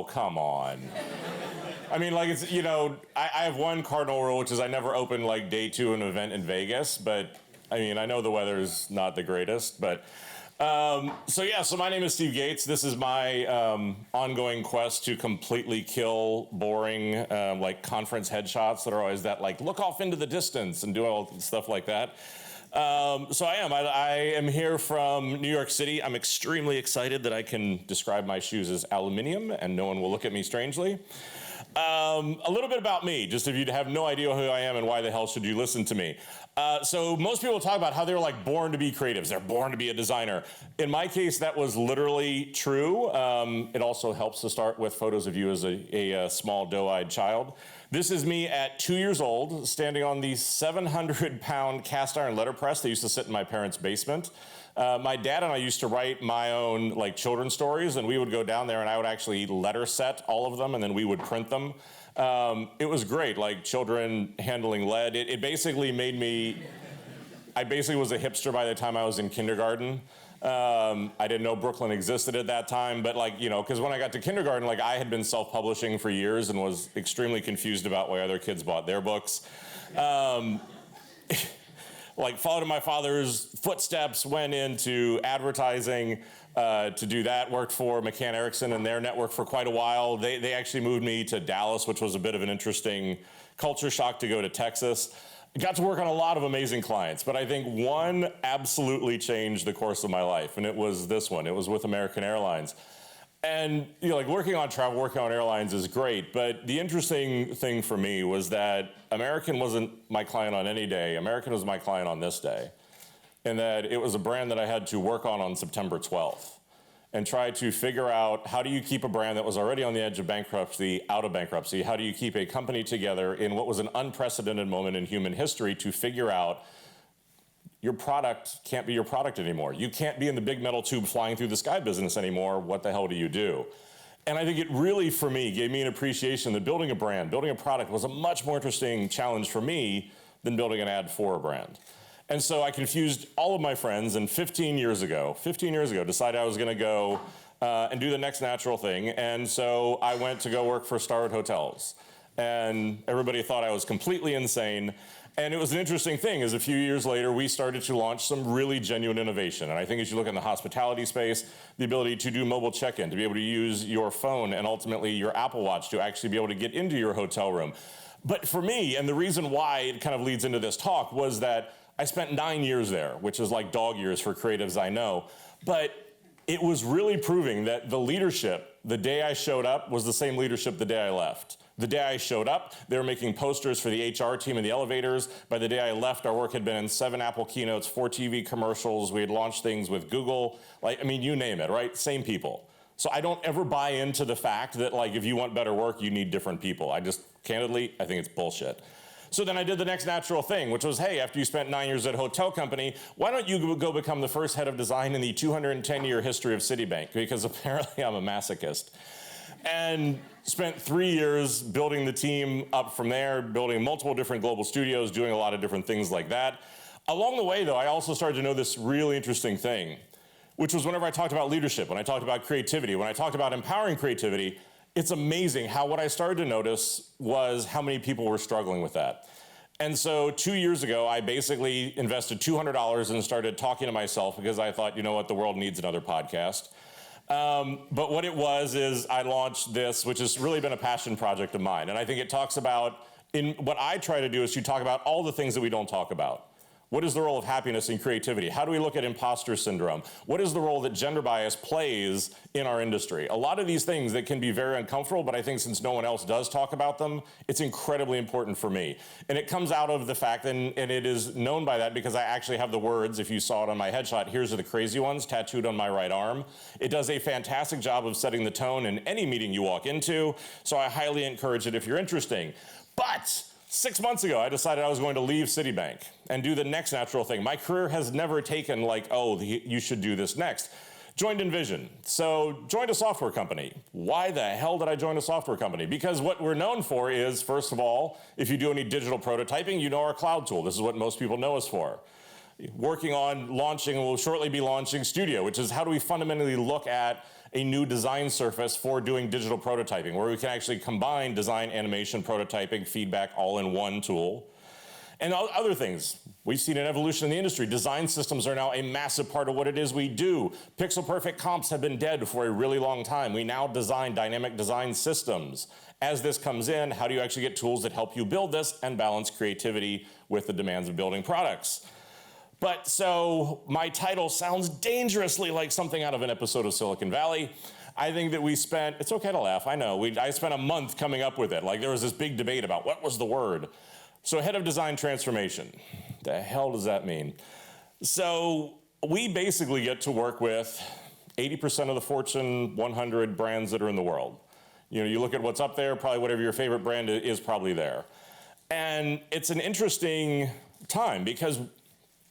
Oh, come on. I mean, like, it's, I have one cardinal rule, which is I never open, like, day 2 an event in Vegas, but, I mean, I know the weather's not the greatest, but... So my name is Steve Gates. This is my ongoing quest to completely kill boring, like, conference headshots that are always that, like, look off into the distance and do all stuff like that. So I am here from New York City. I'm extremely excited that I can describe my shoes as aluminium and no one will look at me strangely. A little bit about me, just if you have no idea who I am and why the hell should you listen to me. So most people talk about how they're like born to be creatives. They're born to be a designer. In my case, that was literally true. It also helps to start with photos of you as a small doe-eyed child. This is me at 2 years old, standing on the 700-pound cast iron letterpress that used to sit in my parents' basement. My dad and I used to write my own like children's stories, and we would go down there and I would actually letter set all of them and then we would print them. It was great, like children handling lead. It basically made me, I basically was a hipster by the time I was in kindergarten. I didn't know Brooklyn existed at that time, but like, because when I got to kindergarten, like I had been self-publishing for years and was extremely confused about why other kids bought their books. Like followed in my father's footsteps, went into advertising to do that, worked for McCann Erickson and their network for quite a while. They actually moved me to Dallas, which was a bit of an interesting culture shock to go to Texas. Got to work on a lot of amazing clients, but I think one absolutely changed the course of my life, and it was this one. It was with American Airlines. And like working on travel, working on airlines is great, but the interesting thing for me was that American wasn't my client on any day. American was my client on this day. And that it was a brand that I had to work on September 12th and try to figure out how do you keep a brand that was already on the edge of bankruptcy out of bankruptcy? How do you keep a company together in what was an unprecedented moment in human history to figure out your product can't be your product anymore. You can't be in the big metal tube flying through the sky business anymore. What the hell do you do? And I think it really, for me, gave me an appreciation that building a brand, building a product was a much more interesting challenge for me than building an ad for a brand. And so I confused all of my friends, and 15 years ago, decided I was gonna go and do the next natural thing. And so I went to go work for Starwood Hotels. And everybody thought I was completely insane. And it was an interesting thing, is a few years later, we started to launch some really genuine innovation. And I think as you look in the hospitality space, the ability to do mobile check-in, to be able to use your phone and ultimately your Apple Watch to actually be able to get into your hotel room. But for me, and the reason why it kind of leads into this talk, was that I spent 9 years there, which is like dog years for creatives I know. But it was really proving that the leadership, the day I showed up, was the same leadership the day I left. The day I showed up, they were making posters for the HR team in the elevators. By the day I left, our work had been in 7 Apple keynotes, 4 TV commercials. We had launched things with Google. You name it, right? Same people. So I don't ever buy into the fact that if you want better work, you need different people. I think it's bullshit. So then I did the next natural thing, which was, hey, after you spent 9 years at a hotel company, why don't you go become the first head of design in the 210-year history of Citibank? Because apparently I'm a masochist. And spent 3 years building the team up from there, building multiple different global studios, doing a lot of different things like that. Along the way, though, I also started to know this really interesting thing, which was whenever I talked about leadership, when I talked about creativity, when I talked about empowering creativity, it's amazing how what I started to notice was how many people were struggling with that. And so 2 years ago, I basically invested $200 and started talking to myself because I thought, you know what, the world needs another podcast. But what it was is I launched this, which has really been a passion project of mine. And I think it talks about, what I try to do is to talk about all the things that we don't talk about. What is the role of happiness in creativity? How do we look at imposter syndrome? What is the role that gender bias plays in our industry? A lot of these things that can be very uncomfortable, but I think since no one else does talk about them, it's incredibly important for me. And it comes out of the fact, and it is known by that because I actually have the words, if you saw it on my headshot, "Here's are the crazy ones," tattooed on my right arm. It does a fantastic job of setting the tone in any meeting you walk into, so I highly encourage it if you're interested. But 6 months ago, I decided I was going to leave Citibank and do the next natural thing. My career has never taken you should do this next. Joined Envision. So joined a software company. Why the hell did I join a software company? Because what we're known for is, first of all, if you do any digital prototyping, you know our cloud tool. This is what most people know us for. Working on launching, we'll shortly be launching Studio, which is how do we fundamentally look at a new design surface for doing digital prototyping, where we can actually combine design, animation, prototyping, feedback all in one tool. And other things. We've seen an evolution in the industry. Design systems are now a massive part of what it is we do. Pixel perfect comps have been dead for a really long time. We now design dynamic design systems. As this comes in, how do you actually get tools that help you build this and balance creativity with the demands of building products? But so my title sounds dangerously like something out of an episode of Silicon Valley. I think that we spent, it's okay to laugh, I know, I spent a month coming up with it. Like there was this big debate about what was the word. So head of design transformation, the hell does that mean? So we basically get to work with 80% of the Fortune 100 brands that are in the world. You know, you look at what's up there, probably whatever your favorite brand is probably there. And it's an interesting time because,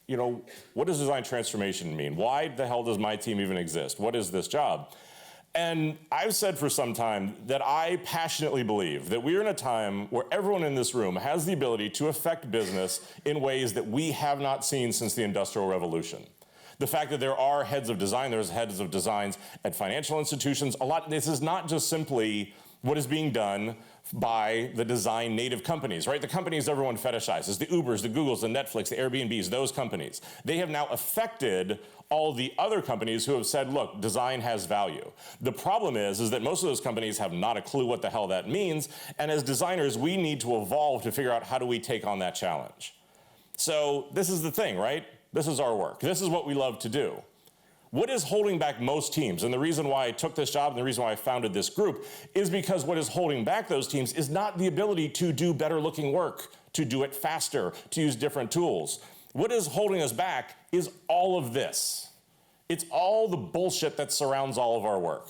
you know, what does design transformation mean? Why the hell does my team even exist? What is this job? And I've said for some time that I passionately believe that we're in a time where everyone in this room has the ability to affect business in ways that we have not seen since the Industrial Revolution. The fact that there are heads of design, there's heads of designs at financial institutions, this is not just simply what is being done by the design native companies, right? The companies everyone fetishizes, the Ubers, the Googles, the Netflix, the Airbnbs, those companies. They have now affected all the other companies who have said, look, design has value. The problem is that most of those companies have not a clue what the hell that means, and as designers, we need to evolve to figure out how do we take on that challenge. So this is the thing, right? This is our work. This is what we love to do. What is holding back most teams, and the reason why I took this job and the reason why I founded this group, is because what is holding back those teams is not the ability to do better looking work, to do it faster, to use different tools. What is holding us back is all of this. It's all the bullshit that surrounds all of our work.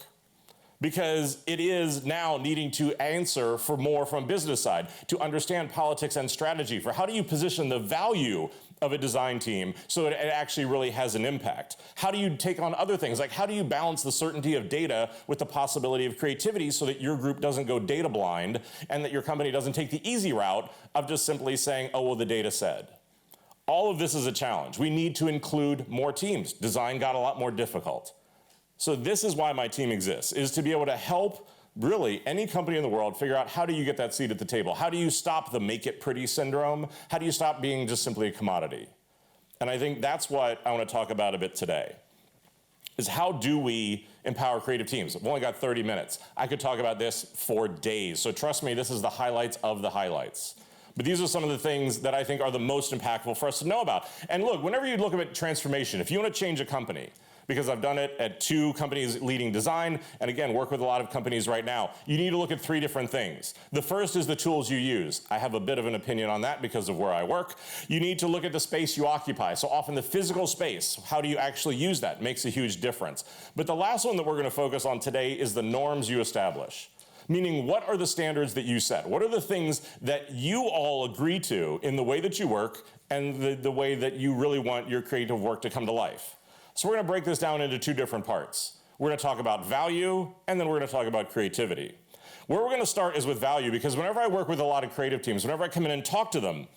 Because it is now needing to answer for more from business side, to understand politics and strategy, for how do you position the value of a design team so that it actually really has an impact? How do you take on other things? Like how do you balance the certainty of data with the possibility of creativity so that your group doesn't go data blind and that your company doesn't take the easy route of just simply saying, oh, well, the data said. All of this is a challenge. We need to include more teams. Design got a lot more difficult. So this is why my team exists, is to be able to help really any company in the world figure out how do you get that seat at the table? How do you stop the make it pretty syndrome? How do you stop being just simply a commodity? And I think that's what I want to talk about a bit today, is how do we empower creative teams? I've only got 30 minutes. I could talk about this for days. So trust me, this is the highlights of the highlights. But these are some of the things that I think are the most impactful for us to know about. And look, whenever you look at transformation, if you want to change a company, because I've done it at 2 companies leading design, and again, work with a lot of companies right now, you need to look at 3 different things. The first is the tools you use. I have a bit of an opinion on that because of where I work. You need to look at the space you occupy. So often the physical space, how do you actually use that? Makes a huge difference. But the last one that we're going to focus on today is the norms you establish. Meaning, what are the standards that you set? What are the things that you all agree to in the way that you work and the way that you really want your creative work to come to life? So we're going to break this down into 2 different parts. We're going to talk about value, and then we're going to talk about creativity. Where we're going to start is with value, because whenever I work with a lot of creative teams, whenever I come in and talk to them,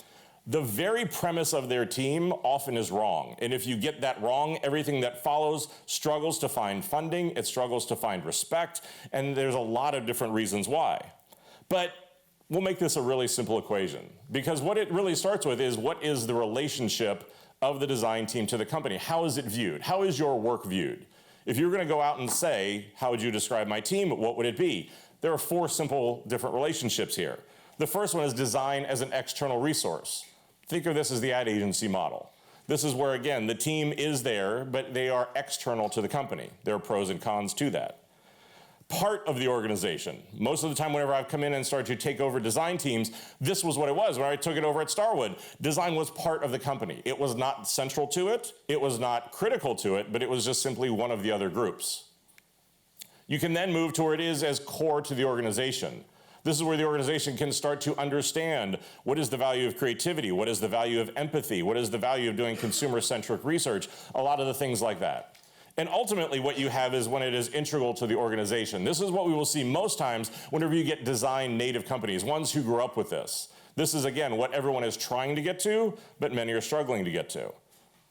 the very premise of their team often is wrong. And if you get that wrong, everything that follows struggles to find funding, it struggles to find respect, and there's a lot of different reasons why. But we'll make this a really simple equation, because what it really starts with is what is the relationship of the design team to the company? How is it viewed? How is your work viewed? If you're going to go out and say, how would you describe my team? What would it be? There are 4 simple different relationships here. The first one is design as an external resource. Think of this as the ad agency model. This is where, again, the team is there, but they are external to the company. There are pros and cons to that. Part of the organization. Most of the time whenever I've come in and started to take over design teams, this was what it was. When I took it over at Starwood, design was part of the company. It was not central to it, it was not critical to it, but it was just simply one of the other groups. You can then move to where it is as core to the organization. This is where the organization can start to understand what is the value of creativity, what is the value of empathy, what is the value of doing consumer-centric research, a lot of the things like that. And ultimately what you have is when it is integral to the organization. This is what we will see most times whenever you get design native companies, ones who grew up with this. This is, again, what everyone is trying to get to, but many are struggling to get to.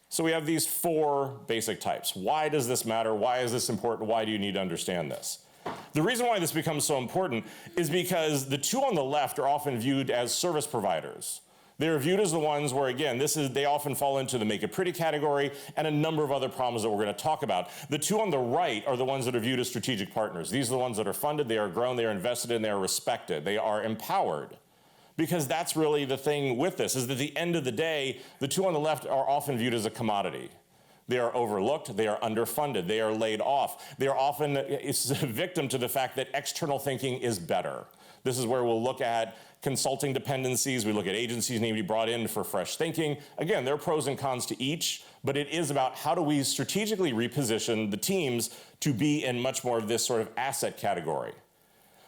So we have these 4 basic types. Why does this matter? Why is this important? Why do you need to understand this? The reason why this becomes so important is because the 2 on the left are often viewed as service providers. They're viewed as the ones where, again, they often fall into the make it pretty category and a number of other problems that we're going to talk about. The 2 on the right are the ones that are viewed as strategic partners. These are the ones that are funded, they are grown, they are invested in, they are respected, they are empowered. Because that's really the thing with this, is that at the end of the day, the 2 on the left are often viewed as a commodity. They are overlooked, they are underfunded, they are laid off. They are often a victim to the fact that external thinking is better. This is where we'll look at consulting dependencies, we look at agencies need to be brought in for fresh thinking. Again, there are pros and cons to each, but it is about how do we strategically reposition the teams to be in much more of this sort of asset category.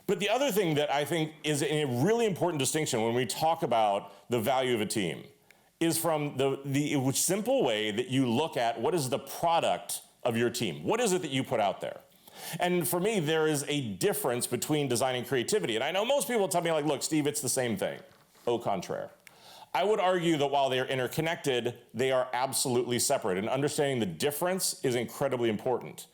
But the other thing that I think is a really important distinction when we talk about the value of a team is from the simple way that you look at what is the product of your team. What is it that you put out there? And for me, there is a difference between design and creativity. And I know most people tell me, like, look, Steve, it's the same thing. Au contraire. I would argue that while they are interconnected, they are absolutely separate. And understanding the difference is incredibly important.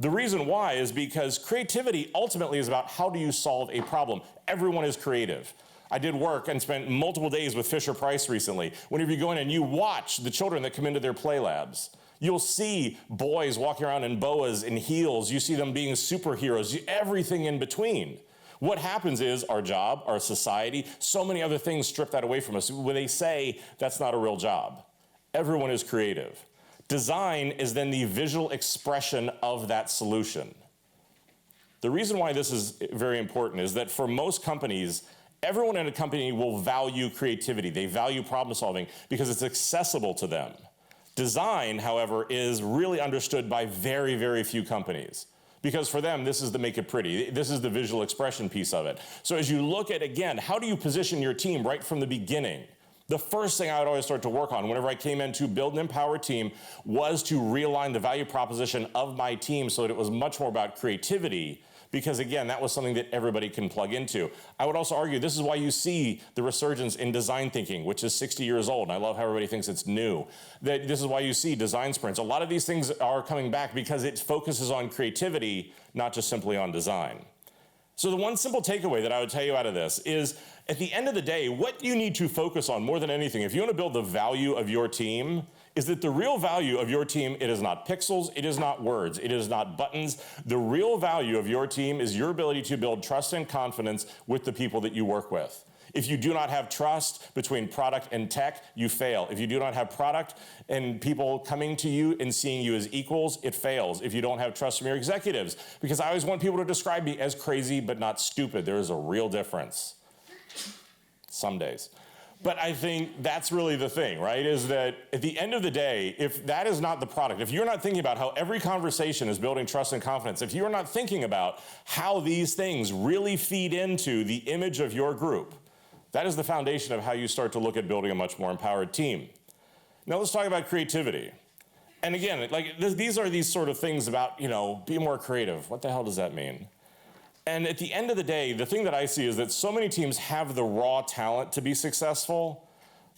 The reason why is because creativity ultimately is about how do you solve a problem. Everyone is creative. I did work and spent multiple days with Fisher-Price recently. Whenever you go in and you watch the children that come into their play labs, you'll see boys walking around in boas and heels. You see them being superheroes, everything in between. What happens is our job, our society, so many other things strip that away from us when they say that's not a real job. Everyone is creative. Design is then the visual expression of that solution. The reason why this is very important is that for most companies, everyone in a company will value creativity. They value problem solving because it's accessible to them. Design, however, is really understood by very, very few companies. Because for them, this is the make it pretty. This is the visual expression piece of it. So as you look at, again, how do you position your team right from the beginning? The first thing I would always start to work on whenever I came in to build an empowered team was to realign the value proposition of my team so that it was much more about creativity, because again, that was something that everybody can plug into. I would also argue this is why you see the resurgence in design thinking, which is 60 years old, and I love how everybody thinks it's new. That this is why you see design sprints. A lot of these things are coming back because it focuses on creativity, not just simply on design. So the one simple takeaway that I would tell you out of this is, at the end of the day, what you need to focus on more than anything, if you want to build the value of your team, is that the real value of your team, it is not pixels, it is not words, it is not buttons. The real value of your team is your ability to build trust and confidence with the people that you work with. If you do not have trust between product and tech, you fail. If you do not have product and people coming to you and seeing you as equals, it fails. If you don't have trust from your executives, because I always want people to describe me as crazy but not stupid. There is a real difference. Some days. But I think that's really the thing, right? Is that at the end of the day, if that is not the product, if you're not thinking about how every conversation is building trust and confidence, if you're not thinking about how these things really feed into the image of your group, that is the foundation of how you start to look at building a much more empowered team. Now let's talk about creativity. And again, like these are these sort of things about, be more creative. What the hell does that mean? And at the end of the day, the thing that I see is that so many teams have the raw talent to be successful,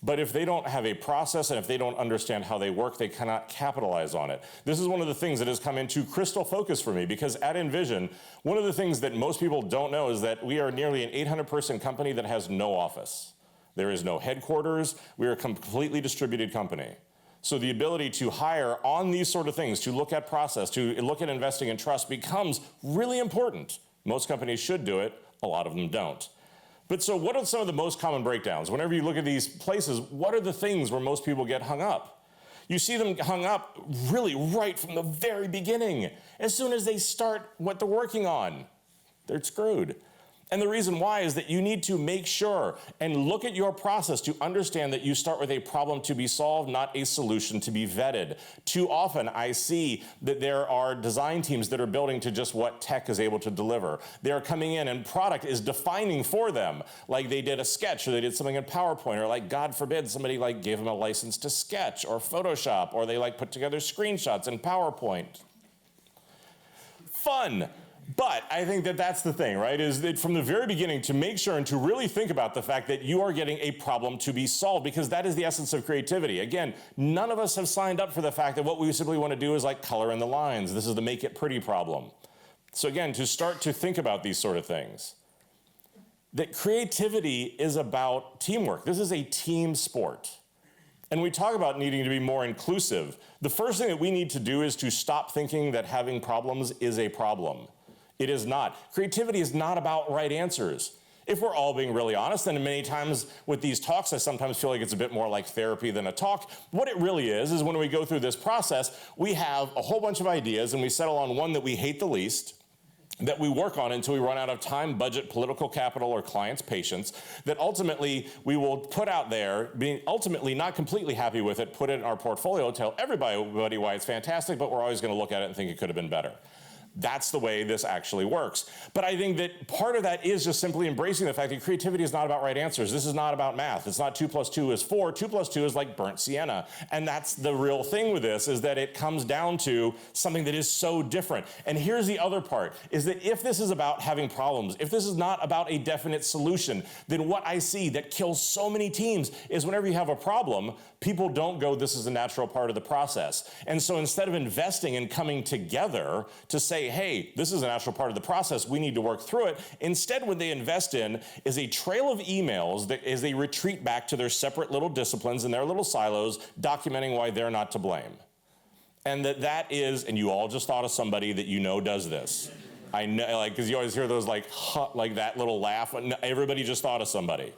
but if they don't have a process and if they don't understand how they work, they cannot capitalize on it. This is one of the things that has come into crystal focus for me, because at Envision, one of the things that most people don't know is that we are nearly an 800-person company that has no office. There is no headquarters. We are a completely distributed company. So the ability to hire on these sort of things, to look at process, to look at investing in trust becomes really important. Most companies should do it, a lot of them don't. But so what are some of the most common breakdowns? Whenever you look at these places, what are the things where most people get hung up? You see them hung up really right from the very beginning. As soon as they start what they're working on, they're screwed. And the reason why is that you need to make sure and look at your process to understand that you start with a problem to be solved, not a solution to be vetted. Too often I see that there are design teams that are building to just what tech is able to deliver. They're coming in and product is defining for them, like they did a sketch or they did something in PowerPoint, or like, God forbid, somebody like gave them a license to Sketch or Photoshop, or they like put together screenshots in PowerPoint. Fun. But I think that that's the thing, right? Is that from the very beginning to make sure and to really think about the fact that you are getting a problem to be solved, because that is the essence of creativity. Again, none of us have signed up for the fact that what we simply want to do is like color in the lines. This is the make it pretty problem. So again, to start to think about these sort of things, that creativity is about teamwork. This is a team sport. And we talk about needing to be more inclusive. The first thing that we need to do is to stop thinking that having problems is a problem. It is not. Creativity is not about right answers. If we're all being really honest, and many times with these talks, I sometimes feel like it's a bit more like therapy than a talk. What it really is when we go through this process, we have a whole bunch of ideas and we settle on one that we hate the least, that we work on until we run out of time, budget, political capital, or clients' patience, that ultimately we will put out there, being ultimately not completely happy with it, put it in our portfolio, tell everybody why it's fantastic, but we're always going to look at it and think it could have been better. That's the way this actually works. But I think that part of that is just simply embracing the fact that creativity is not about right answers. This is not about math. It's not 2 + 2 is 4. 2 + 2 is like burnt sienna. And that's the real thing with this, is that it comes down to something that is so different. And here's the other part, is that if this is about having problems, if this is not about a definite solution, then what I see that kills so many teams is whenever you have a problem, people don't go, this is a natural part of the process. And so instead of investing in coming together to say, hey, this is a natural part of the process, we need to work through it, instead what they invest in is a trail of emails that as they retreat back to their separate little disciplines and their little silos, documenting why they're not to blame. And that is, and you all just thought of somebody that you know does this. I know, like, because you always hear those like that little laugh, everybody just thought of somebody.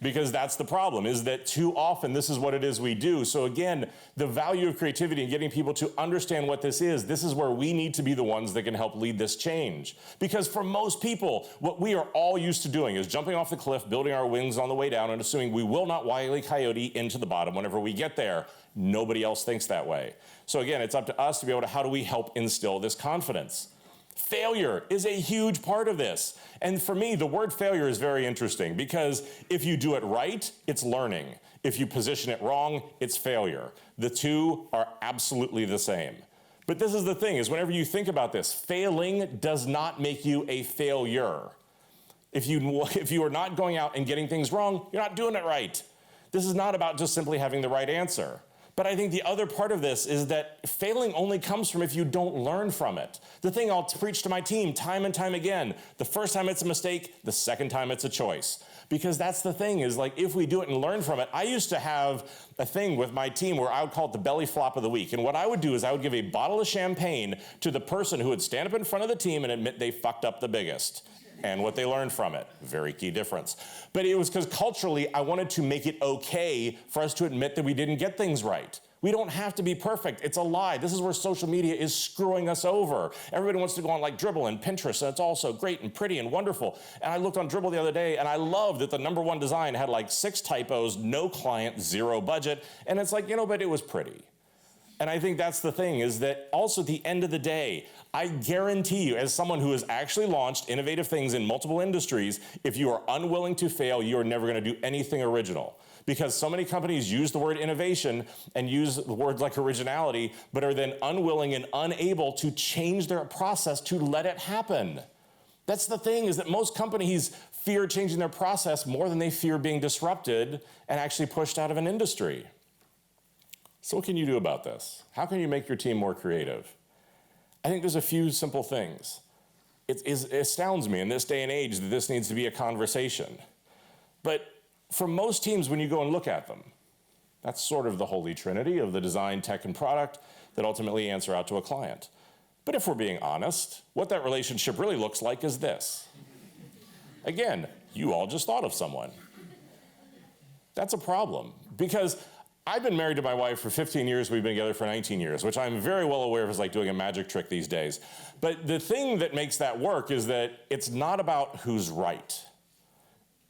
Because that's the problem, is that too often this is what it is we do. So again, the value of creativity and getting people to understand what this is where we need to be the ones that can help lead this change. Because for most people, what we are all used to doing is jumping off the cliff, building our wings on the way down, and assuming we will not Wile E. Coyote into the bottom whenever we get there. Nobody else thinks that way. So again, it's up to us to be able to, how do we help instill this confidence? Failure is a huge part of this. And for me, the word failure is very interesting, because if you do it right, it's learning. If you position it wrong, it's failure. The two are absolutely the same. But this is the thing, is whenever you think about this, failing does not make you a failure. If you are not going out and getting things wrong, you're not doing it right. This is not about just simply having the right answer. But I think the other part of this is that failing only comes from if you don't learn from it. The thing I'll preach to my team time and time again, the first time it's a mistake, the second time it's a choice. Because that's the thing, is like if we do it and learn from it. I used to have a thing with my team where I would call it the belly flop of the week. And what I would do is I would give a bottle of champagne to the person who would stand up in front of the team and admit they fucked up the biggest. And what they learned from it. Very key difference. But it was because culturally, I wanted to make it okay for us to admit that we didn't get things right. We don't have to be perfect. It's a lie. This is where social media is screwing us over. Everybody wants to go on like Dribbble and Pinterest, and it's all so great and pretty and wonderful. And I looked on Dribbble the other day, and I loved that the #1 design had like 6 typos, no client, 0 budget. And it's like, but it was pretty. And I think that's the thing, is that also at the end of the day, I guarantee you, as someone who has actually launched innovative things in multiple industries, if you are unwilling to fail, you are never going to do anything original. Because so many companies use the word innovation and use the word like originality, but are then unwilling and unable to change their process to let it happen. That's the thing, is that most companies fear changing their process more than they fear being disrupted and actually pushed out of an industry. So what can you do about this? How can you make your team more creative? I think there's a few simple things. It astounds me in this day and age that this needs to be a conversation. But for most teams, when you go and look at them, that's sort of the holy trinity of the design, tech, and product that ultimately answer out to a client. But if we're being honest, what that relationship really looks like is this. Again, you all just thought of someone. That's a problem, because I've been married to my wife for 15 years. We've been together for 19 years, which I'm very well aware of is like doing a magic trick these days. But the thing that makes that work is that it's not about who's right.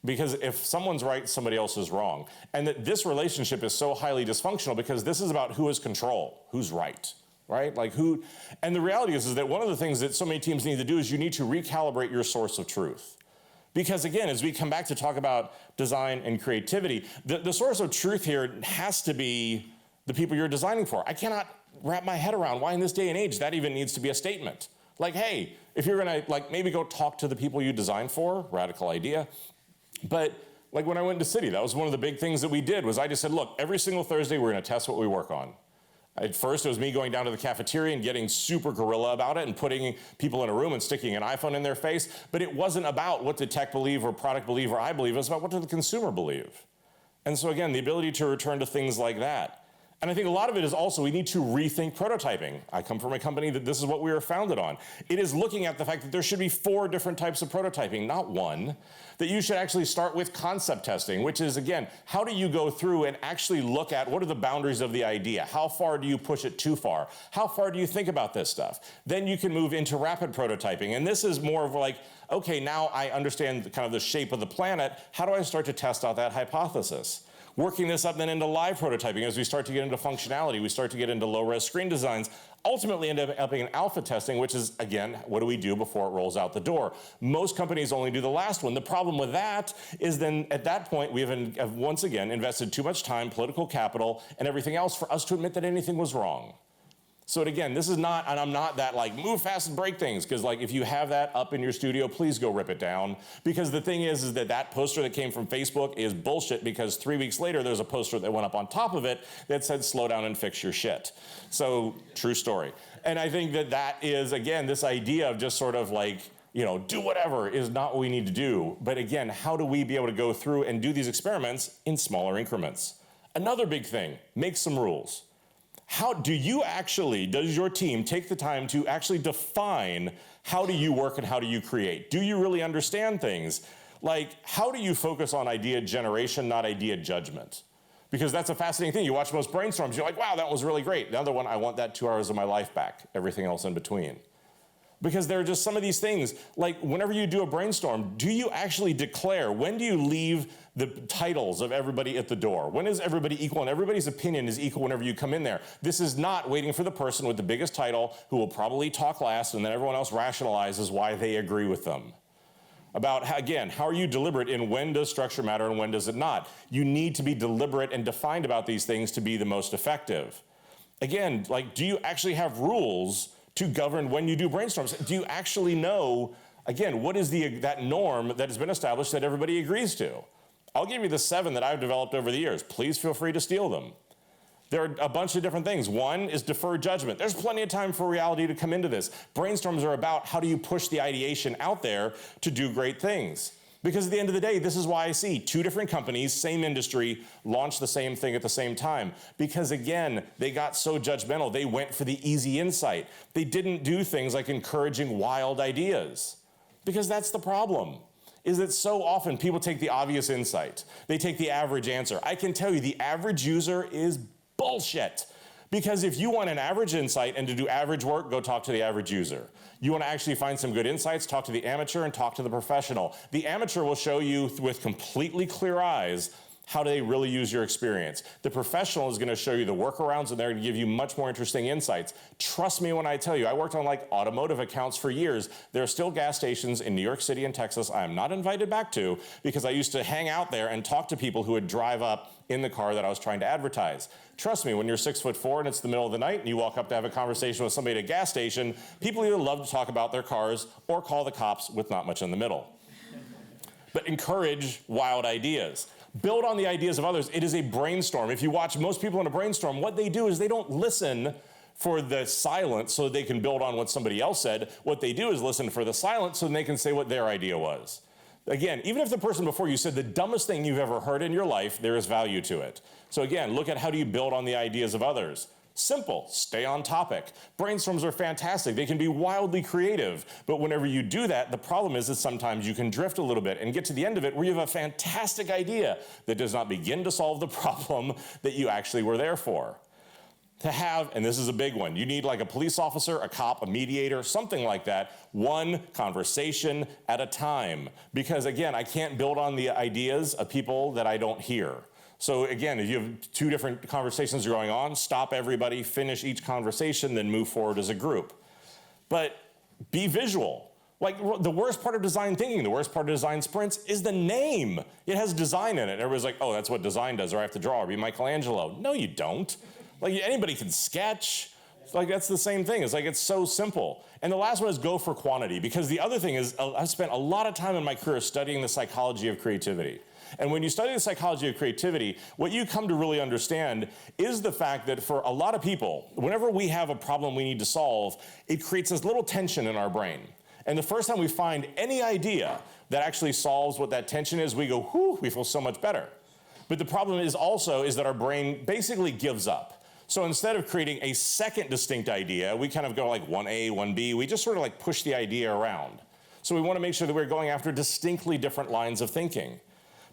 Because if someone's right, somebody else is wrong. And that this relationship is so highly dysfunctional because this is about who has control, who's right, right? Like who, and the reality is that one of the things that so many teams need to do is you need to recalibrate your source of truth. Because again, as we come back to talk about design and creativity, the source of truth here has to be the people you're designing for. I cannot wrap my head around why in this day and age that even needs to be a statement. Like, hey, If you're gonna like maybe go talk to the people you design for, radical idea. But like when I went to Citi, that was one of the big things that we did was I just said, look, every single Thursday we're gonna test what we work on. At first, it was me going down to the cafeteria and getting super guerrilla about it and putting people in a room and sticking an iPhone in their face. But it wasn't about what did tech believe or product believe or I believe. It was about what did the consumer believe. And so again, the ability to return to things like that. And I think a lot of it is also we need to rethink prototyping. I come from a company that this is what we were founded on. It is looking at the fact that there should be 4 different types of prototyping, not 1. That you should actually start with concept testing, which is, again, how do you go through and actually look at what are the boundaries of the idea? How far do you push it too far? How far do you think about this stuff? Then you can move into rapid prototyping. And this is more of like, okay, now I understand kind of the shape of the planet. How do I start to test out that hypothesis? Working this up then into live prototyping as we start to get into functionality, we start to get into low-res screen designs, ultimately end up in alpha testing, which is, again, what do we do before it rolls out the door? Most companies only do the last one. The problem with that is then at that point we have once again invested too much time, political capital, and everything else for us to admit that anything was wrong. So again, this is not, and I'm not that like move fast and break things, because like if you have that up in your studio, please go rip it down. Because the thing is that that poster that came from Facebook is bullshit, because 3 weeks later there's a poster that went up on top of it that said slow down and fix your shit. So true story. And I think that that is, again, this idea of just sort of like, you know, do whatever is not what we need to do. But again, how do we be able to go through and do these experiments in smaller increments? Another big thing, make some rules. How do you actually, does your team take the time to actually define how do you work and how do you create? Do you really understand things? Like, how do you focus on idea generation, not idea judgment? Because that's a fascinating thing. You watch most brainstorms, you're like, wow, that was really great. The other one, I want that 2 hours of my life back, everything else in between. Because there are just some of these things, like whenever you do a brainstorm, do you actually declare, when do you leave the titles of everybody at the door? When is everybody equal? And everybody's opinion is equal whenever you come in there. This is not waiting for the person with the biggest title who will probably talk last and then everyone else rationalizes why they agree with them. About, again, how are you deliberate in when does structure matter and when does it not? You need to be deliberate and defined about these things to be the most effective. Again, like, do you actually have rules to govern when you do brainstorms? Do you actually know, again, what is that norm that has been established that everybody agrees to? I'll give you the 7 that I've developed over the years. Please feel free to steal them. There are a bunch of different things. One is deferred judgment. There's plenty of time for reality to come into this. Brainstorms are about how do you push the ideation out there to do great things. Because at the end of the day, this is why I see 2 different companies, same industry, launch the same thing at the same time. Because again, they got so judgmental, they went for the easy insight. They didn't do things like encouraging wild ideas. Because that's the problem, is that so often people take the obvious insight. They take the average answer. I can tell you the average user is bullshit. Because if you want an average insight and to do average work, go talk to the average user. You want to actually find some good insights, talk to the amateur and talk to the professional. The amateur will show you with completely clear eyes how do they really use your experience. The professional is going to show you the workarounds and they're going to give you much more interesting insights. Trust me when I tell you, I worked on like automotive accounts for years. There are still gas stations in New York City and Texas I am not invited back to because I used to hang out there and talk to people who would drive up in the car that I was trying to advertise. Trust me, when you're 6'4" and it's the middle of the night and you walk up to have a conversation with somebody at a gas station, people either love to talk about their cars or call the cops with not much in the middle. But encourage wild ideas. Build on the ideas of others. It is a brainstorm. If you watch most people in a brainstorm, what they do is they don't listen for the silence so they can build on what somebody else said. What they do is listen for the silence so they can say what their idea was. Again, even if the person before you said the dumbest thing you've ever heard in your life, there is value to it. So again, look at how do you build on the ideas of others. Simple, stay on topic. Brainstorms are fantastic. They can be wildly creative. But whenever you do that, the problem is that sometimes you can drift a little bit and get to the end of it where you have a fantastic idea that does not begin to solve the problem that you actually were there for. To have, and this is a big one, you need like a police officer, a cop, a mediator, something like that, one conversation at a time. Because again, I can't build on the ideas of people that I don't hear. So again, if you have 2 different conversations going on, stop everybody, finish each conversation, then move forward as a group. But be visual. Like the worst part of design thinking, the worst part of design sprints is the name. It has design in it. Everybody's like, oh, that's what design does, or I have to draw, or be Michelangelo. No, you don't. Like anybody can sketch. Like, that's the same thing. It's like, it's so simple. And the last one is go for quantity, because the other thing is I've spent a lot of time in my career studying the psychology of creativity. And when you study the psychology of creativity, what you come to really understand is the fact that for a lot of people, whenever we have a problem we need to solve, it creates this little tension in our brain. And the first time we find any idea that actually solves what that tension is, we go, whew, we feel so much better. But the problem is also is that our brain basically gives up. So instead of creating a second distinct idea, we kind of go like 1A, 1B, we just sort of like push the idea around. So we want to make sure that we're going after distinctly different lines of thinking.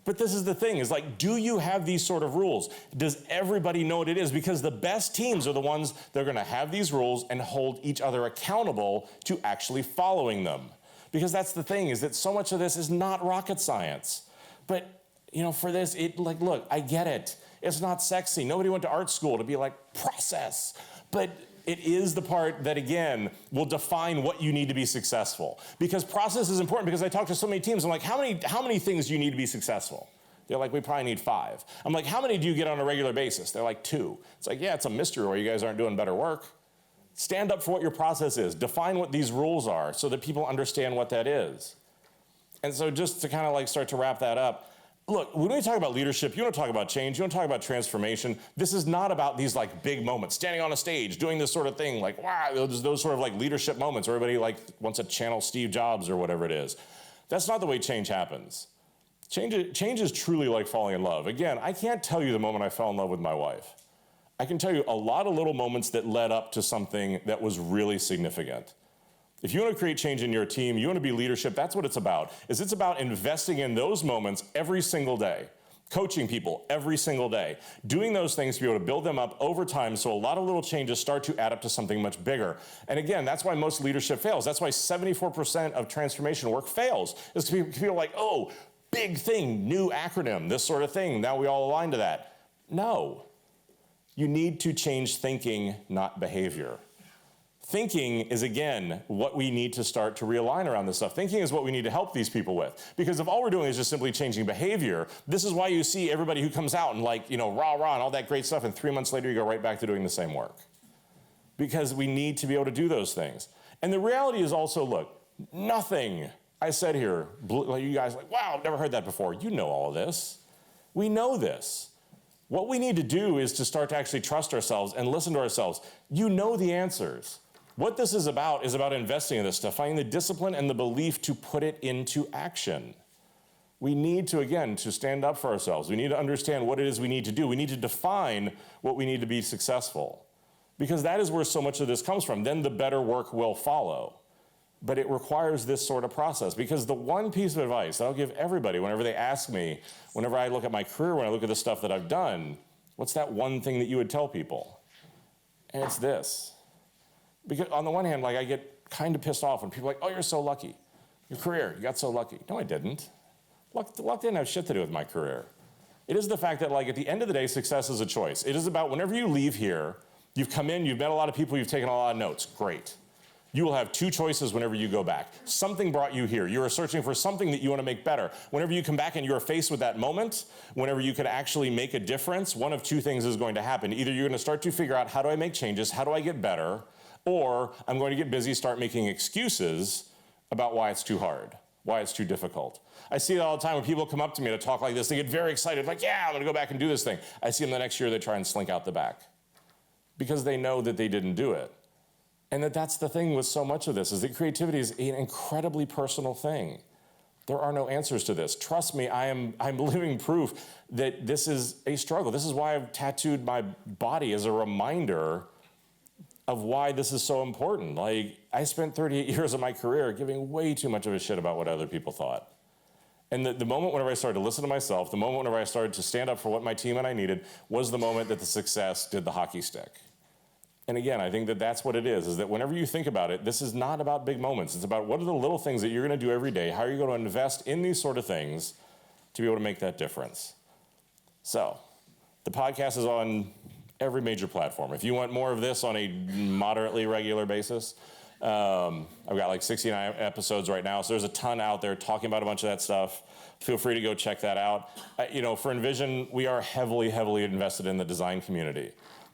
But this is the thing, is like, do you have these sort of rules? Does everybody know what it is? Because the best teams are the ones that are going to have these rules and hold each other accountable to actually following them. Because that's the thing, is that so much of this is not rocket science. But, you know, for this, like, look, I get it. It's not sexy. Nobody went to art school to be like, process. But it is the part that, again, will define what you need to be successful. Because process is important, because I talk to so many teams, I'm like, how many things do you need to be successful? They're like, we probably need 5. I'm like, how many do you get on a regular basis? They're like, 2. It's like, yeah, it's a mystery why you guys aren't doing better work. Stand up for what your process is. Define what these rules are so that people understand what that is. And so just to kind of like start to wrap that up, look, when we talk about leadership, you want to talk about change, you want to talk about transformation, this is not about these like big moments, standing on a stage, doing this sort of thing, like, wow, those sort of like leadership moments where everybody like wants to channel Steve Jobs or whatever it is. That's not the way change happens. Change is truly like falling in love. Again, I can't tell you the moment I fell in love with my wife. I can tell you a lot of little moments that led up to something that was really significant. If you want to create change in your team, you want to be leadership, that's what it's about. It's about investing in those moments every single day, coaching people every single day, doing those things to be able to build them up over time so a lot of little changes start to add up to something much bigger. And again, that's why most leadership fails. That's why 74% of transformation work fails. It's because people are like, oh, big thing, new acronym, this sort of thing. Now we all align to that. No. You need to change thinking, not behavior. Thinking is, again, what we need to start to realign around this stuff. Thinking is what we need to help these people with. Because if all we're doing is just simply changing behavior, this is why you see everybody who comes out and like, you know, rah, rah, and all that great stuff, and 3 months later you go right back to doing the same work. Because we need to be able to do those things. And the reality is also, look, nothing I said here, like you guys like, wow, I've never heard that before. You know all of this. We know this. What we need to do is to start to actually trust ourselves and listen to ourselves. You know the answers. What this is about investing in this stuff, finding the discipline and the belief to put it into action. We need to, again, to stand up for ourselves. We need to understand what it is we need to do. We need to define what we need to be successful. Because that is where so much of this comes from. Then the better work will follow. But it requires this sort of process. Because the one piece of advice that I'll give everybody whenever they ask me, whenever I look at my career, when I look at the stuff that I've done, what's that one thing that you would tell people? And it's this. Because on the one hand, like, I get kind of pissed off when people are like, oh, you're so lucky. Your career, you got so lucky. No, I didn't. Luck didn't have shit to do with my career. It is the fact that, like, at the end of the day, success is a choice. It is about whenever you leave here, you've come in, you've met a lot of people, you've taken a lot of notes. Great. You will have 2 choices whenever you go back. Something brought you here. You are searching for something that you want to make better. Whenever you come back and you are faced with that moment, whenever you can actually make a difference, one of 2 things is going to happen. Either you're going to start to figure out, how do I make changes? How do I get better? Or I'm going to get busy, start making excuses about why it's too hard, why it's too difficult. I see it all the time when people come up to me to talk like this. They get very excited, like, yeah, I'm going to go back and do this thing. I see them the next year, they try and slink out the back because they know that they didn't do it. And that's the thing with so much of this, is that creativity is an incredibly personal thing. There are no answers to this. Trust me, I'm living proof that this is a struggle. This is why I've tattooed my body as a reminder of why this is so important. Like, I spent 38 years of my career giving way too much of a shit about what other people thought. And the moment whenever I started to listen to myself, the moment whenever I started to stand up for what my team and I needed, was the moment that the success did the hockey stick. And again, I think that that's what it is that whenever you think about it, this is not about big moments. It's about what are the little things that you're going to do every day? How are you going to invest in these sort of things to be able to make that difference? So, the podcast is on every major platform. If you want more of this on a moderately regular basis, I've got like 69 episodes right now, so there's a ton out there talking about a bunch of that stuff. Feel free to go check that out. You know, for Envision, we are heavily, heavily invested in the design community.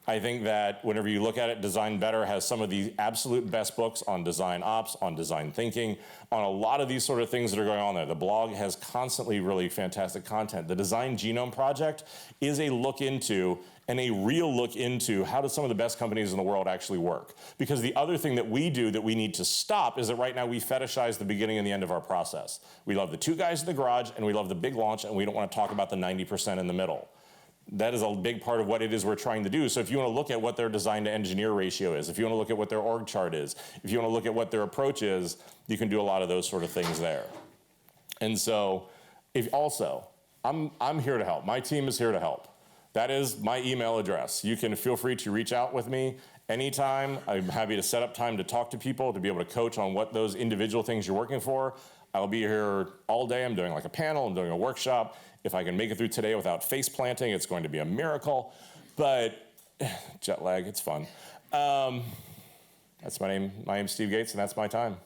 I think that whenever you look at it, Design Better has some of the absolute best books on design ops, on design thinking, on a lot of these sort of things that are going on there. The blog has constantly really fantastic content. The Design Genome Project is a look into and a real look into how do some of the best companies in the world actually work. Because the other thing that we do that we need to stop is that right now we fetishize the beginning and the end of our process. We love the 2 guys in the garage and we love the big launch and we don't want to talk about the 90% in the middle. That is a big part of what it is we're trying to do. So if you want to look at what their design to engineer ratio is, if you want to look at what their org chart is, if you want to look at what their approach is, you can do a lot of those sort of things there. And so, I'm here to help. My team is here to help. That is my email address. You can feel free to reach out with me anytime. I'm happy to set up time to talk to people, to be able to coach on what those individual things you're working for. I'll be here all day. I'm doing like a panel, I'm doing a workshop. If I can make it through today without face planting, it's going to be a miracle. But jet lag, it's fun. That's my name. My name's Steve Gates, and that's my time.